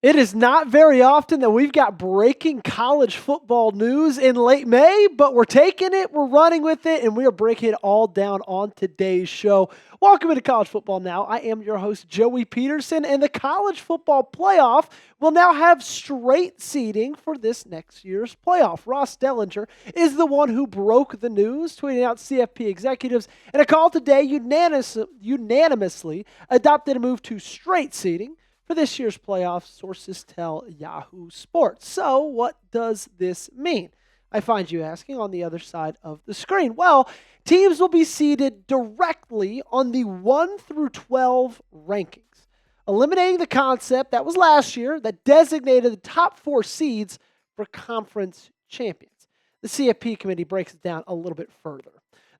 It is not very often that we've got breaking college football news in late May, but we're taking it, we're running with it, and we are breaking it all down on today's show. Welcome into College Football Now. I am your host, Joey Petersen, and the college football playoff will now have straight seeding for this next year's playoff. Ross Dellinger is the one who broke the news, tweeting out CFP executives in a call today unanimously adopted a move to straight seeding for this year's playoffs, sources tell Yahoo Sports. So what does this mean? I find you asking on the other side of the screen. Well, teams will be seeded directly on the 1 through 12 rankings, eliminating the concept that was last year that designated the top 4 seeds for conference champions. The CFP Committee breaks it down a little bit further.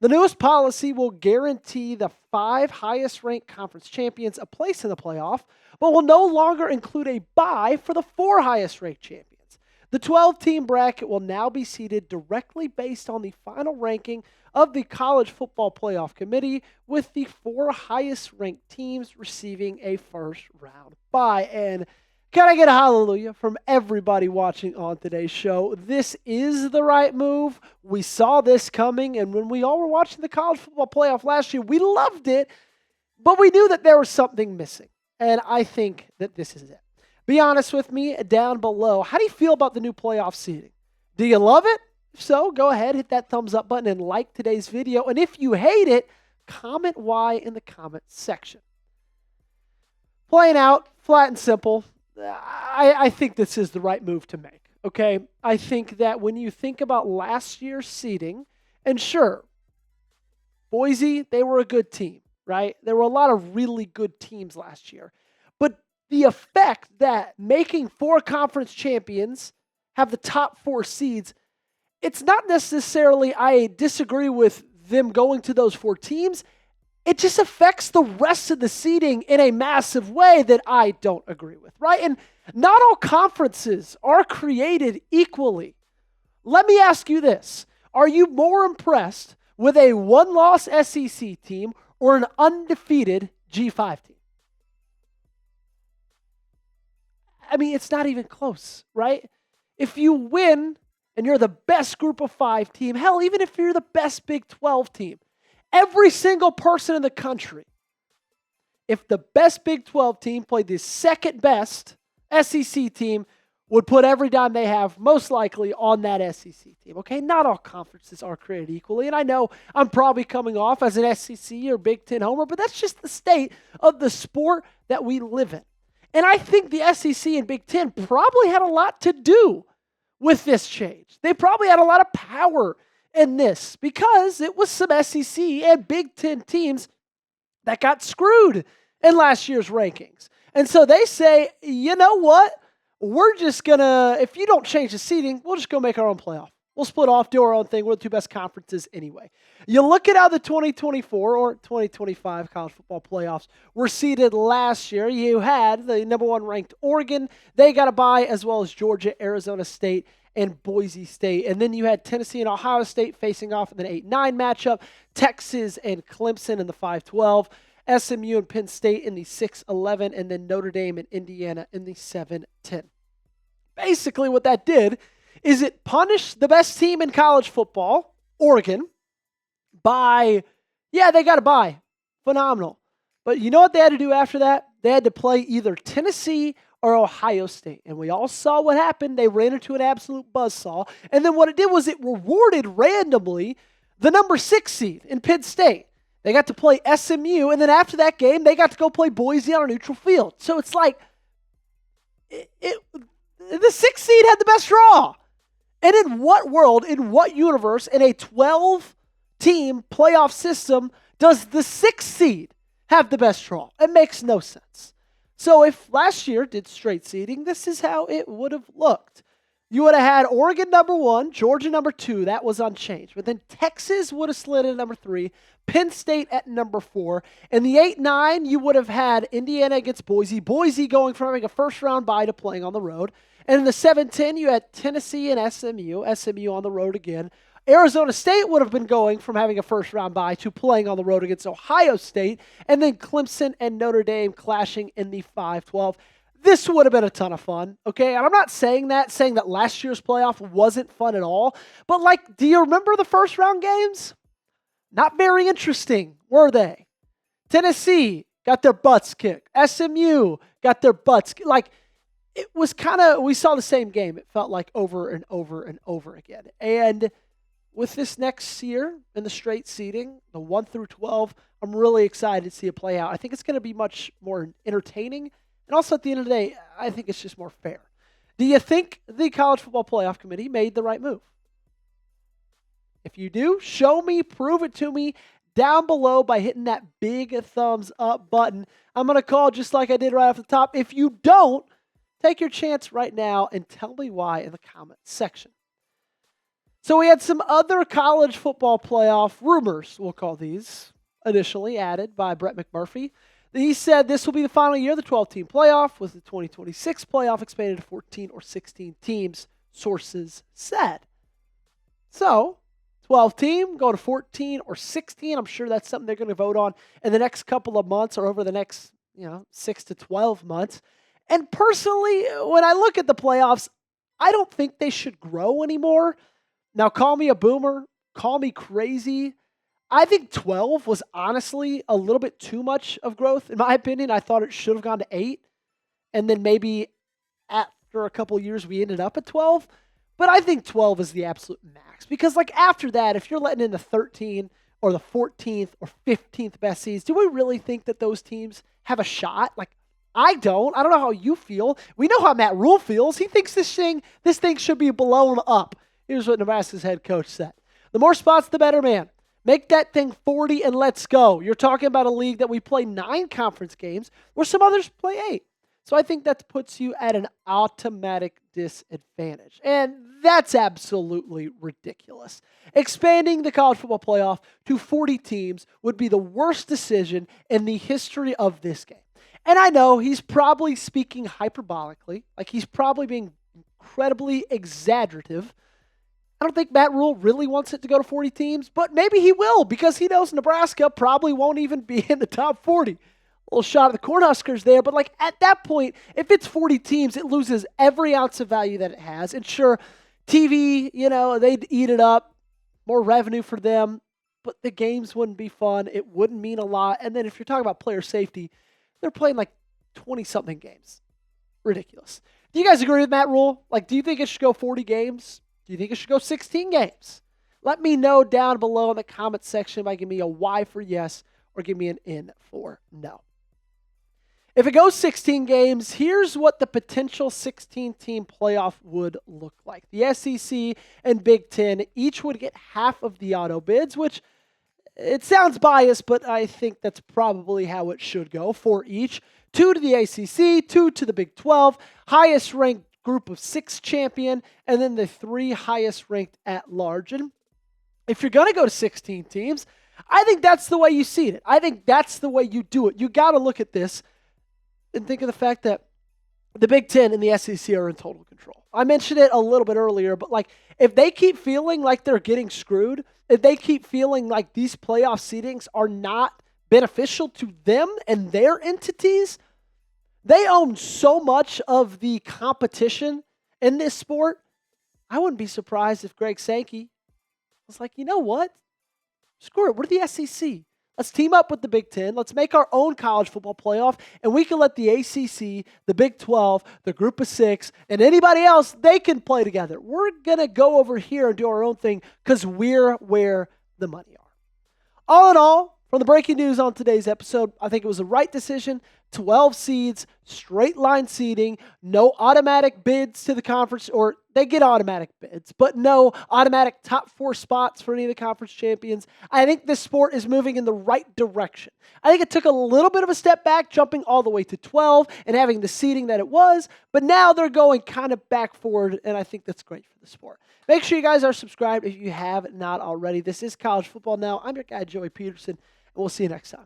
The newest policy will guarantee the 5 highest-ranked conference champions a place in the playoff, but will no longer include a bye for the 4 highest-ranked champions. The 12-team bracket will now be seeded directly based on the final ranking of the College Football Playoff Committee, with the 4 highest-ranked teams receiving a first-round bye. And can I get a hallelujah from everybody watching on today's show? This is the right move. We saw this coming, and when we all were watching the college football playoff last year, we loved it, but we knew that there was something missing, and I think that this is it. Be honest with me down below. How do you feel about the new playoff seeding? Do you love it? If so, go ahead, hit that thumbs up button and like today's video, and if you hate it, comment why in the comment section. Playing out, flat and simple. I think this is the right move to make, okay? I think that when you think about last year's seeding, and sure, Boise, they were a good team, right? There were a lot of really good teams last year. But the effect that making 4 conference champions have the top 4 seeds, it's not necessarily I disagree with them going to those 4 teams. It just affects the rest of the seeding in a massive way that I don't agree with, right? And not all conferences are created equally. Let me ask you this. Are you more impressed with a 1-loss SEC team or an undefeated G5 team? I mean, it's not even close, right? If you win and you're the best group of 5 team, hell, even if you're the best Big 12 team, every single person in the country, if the best Big 12 team played the second best SEC team, would put every dime they have most likely on that SEC team. Okay, not all conferences are created equally, and I know I'm probably coming off as an SEC or Big Ten homer, but that's just the state of the sport that we live in. And I think the SEC and Big Ten probably had a lot to do with this change. They probably had a lot of power in this because it was some SEC and Big Ten teams that got screwed in last year's rankings. And so they say, you know what? We're just going to, if you don't change the seeding, we'll just go make our own playoff. We'll split off, do our own thing. We're the 2 best conferences anyway. You look at how the 2024 or 2025 college football playoffs were seeded last year. You had the number 1 ranked Oregon. They got a bye, as well as Georgia, Arizona State, and Boise State. And then you had Tennessee and Ohio State facing off in an 8-9 matchup, Texas and Clemson in the 5-12, SMU and Penn State in the 6-11, and then Notre Dame and Indiana in the 7-10. Basically what that did is it punished the best team in college football, Oregon, by, yeah, they got a bye. Phenomenal. But you know what they had to do after that? They had to play either Tennessee or Ohio State. And we all saw what happened. They ran into an absolute buzzsaw. And then what it did was it rewarded randomly the number 6 seed in Penn State. They got to play SMU. And then after that game, they got to go play Boise on a neutral field. So it's like the 6 seed had the best draw. And in what world, in what universe, in a 12-team playoff system, does the 6 seed have the best draw? It makes no sense. So if last year did straight seeding, this is how it would have looked. You would have had Oregon number 1, Georgia number 2. That was unchanged. But then Texas would have slid in number 3, Penn State at number 4. In the 8-9, you would have had Indiana against Boise. Boise going from having a first-round bye to playing on the road. And in the 7-10, you had Tennessee and SMU. SMU on the road again. Arizona State would have been going from having a first-round bye to playing on the road against Ohio State, and then Clemson and Notre Dame clashing in the 5-12. this would have been a ton of fun, okay? And I'm not saying that last year's playoff wasn't fun at all. But, like, do you remember the first round games? Not very interesting, were they? Tennessee got their butts kicked. SMU got their butts kicked. Like, it was kind of, we saw the same game. It felt like over and over and over again. And with this next year in the straight seeding, the 1 through 12, I'm really excited to see it play out. I think it's going to be much more entertaining. And also, at the end of the day, I think it's just more fair. Do you think the College Football Playoff Committee made the right move? If you do, show me, prove it to me down below by hitting that big thumbs up button. I'm going to call just like I did right off the top. If you don't, take your chance right now and tell me why in the comment section. So we had some other college football playoff rumors, we'll call these, initially added by Brett McMurphy. He said this will be the final year of the 12-team playoff, with the 2026 playoff expanded to 14 or 16 teams, sources said. So, 12-team, go to 14 or 16. I'm sure that's something they're going to vote on in the next couple of months or over the next 6 to 12 months. And personally, when I look at the playoffs, I don't think they should grow anymore. Now, call me a boomer, call me crazy. I think 12 was honestly a little bit too much of growth. In my opinion, I thought it should have gone to 8. And then maybe after a couple years, we ended up at 12. But I think 12 is the absolute max. Because like after that, if you're letting in the 13 or the 14th or 15th best seeds, do we really think that those teams have a shot? Like, I don't. I don't know how you feel. We know how Matt Rule feels. He thinks this thing should be blown up. Here's what Nebraska's head coach said. The more spots, the better, man. Make that thing 40 and let's go. You're talking about a league that we play 9 conference games where some others play 8. So I think that puts you at an automatic disadvantage. And that's absolutely ridiculous. Expanding the college football playoff to 40 teams would be the worst decision in the history of this game. And I know he's probably speaking hyperbolically, like he's probably being incredibly exaggerative. I don't think Matt Rule really wants it to go to 40 teams, but maybe he will because he knows Nebraska probably won't even be in the top 40. A little shot at the Cornhuskers there, but like at that point, if it's 40 teams, it loses every ounce of value that it has. And sure, TV, they'd eat it up, more revenue for them, but the games wouldn't be fun. It wouldn't mean a lot. And then if you're talking about player safety, they're playing like 20-something games. Ridiculous. Do you guys agree with Matt Rule? Like, do you think it should go 40 games? Do you think it should go 16 games? Let me know down below in the comment section by giving me a Y for yes or give me an N for no. If it goes 16 games, here's what the potential 16-team playoff would look like. The SEC and Big Ten each would get half of the auto bids, which it sounds biased, but I think that's probably how it should go for each. 2 to the ACC, 2 to the Big 12, highest ranked group of 6 champion, and then the 3 highest ranked at large. And if you're going to go to 16 teams, I think that's the way you see it. I think that's the way you do it. You got to look at this and think of the fact that the Big Ten and the SEC are in total control. I mentioned it a little bit earlier, but like if they keep feeling like they're getting screwed, if they keep feeling like these playoff seedings are not beneficial to them and their entities, they own so much of the competition in this sport. I wouldn't be surprised if Greg Sankey was like, you know what? Screw it. We're the SEC. Let's team up with the Big Ten. Let's make our own college football playoff, and we can let the ACC, the Big 12, the Group of 6, and anybody else, they can play together. We're going to go over here and do our own thing because we're where the money are. All in all, from the breaking news on today's episode, I think it was the right decision. 12 seeds, straight line seeding, no automatic bids to the conference, or they get automatic bids, but no automatic top 4 spots for any of the conference champions. I think this sport is moving in the right direction. I think it took a little bit of a step back, jumping all the way to 12 and having the seeding that it was, but now they're going kind of back forward, and I think that's great for the sport. Make sure you guys are subscribed if you have not already. This is College Football Now. I'm your guy, Joey Petersen, and we'll see you next time.